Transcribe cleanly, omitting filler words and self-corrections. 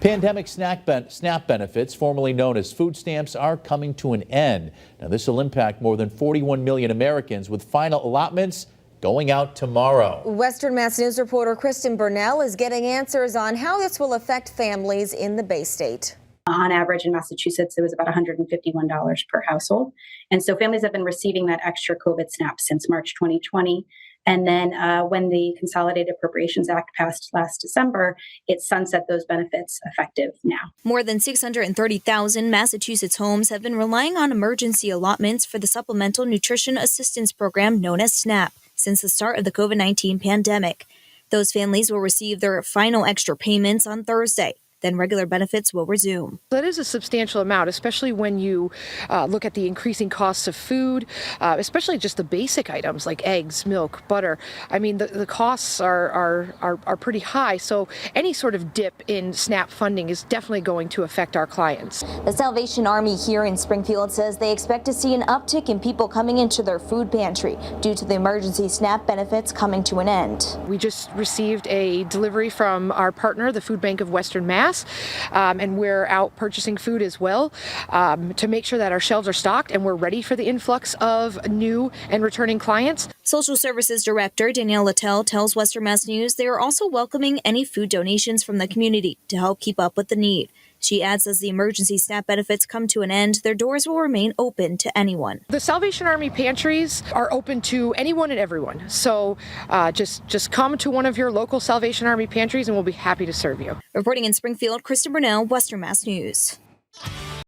Pandemic SNAP benefits, formerly known as food stamps, are coming to an end. Now, this will impact more than 41 million Americans, with final allotments going out tomorrow. Western Mass News reporter Kristen Burnell is getting answers on how this will affect families in the Bay State. On average in Massachusetts, it was about $151 per household. And so families have been receiving that extra COVID SNAP since March 2020. And then when the Consolidated Appropriations Act passed last December, it sunset those benefits effective now. More than 630,000 Massachusetts homes have been relying on emergency allotments for the Supplemental Nutrition Assistance Program known as SNAP since the start of the COVID-19 pandemic. Those families will receive their final extra payments on Thursday. Then regular benefits will resume. That is a substantial amount, especially when you look at the increasing costs of food, especially just the basic items like eggs, milk, butter. I mean, the costs are pretty high. So any sort of dip in SNAP funding is definitely going to affect our clients. The Salvation Army here in Springfield says they expect to see an uptick in people coming into their food pantry due to the emergency SNAP benefits coming to an end. We just received a delivery from our partner, the Food Bank of Western Mass. And we're out purchasing food as well to make sure that our shelves are stocked and we're ready for the influx of new and returning clients. Social Services Director Danielle Littell tells Western Mass News they are also welcoming any food donations from the community to help keep up with the need. She adds as the emergency SNAP benefits come to an end, their doors will remain open to anyone. The Salvation Army pantries are open to anyone and everyone. So just come to one of your local Salvation Army pantries and we'll be happy to serve you. Reporting in Springfield, Kristen Burnell, Western Mass News.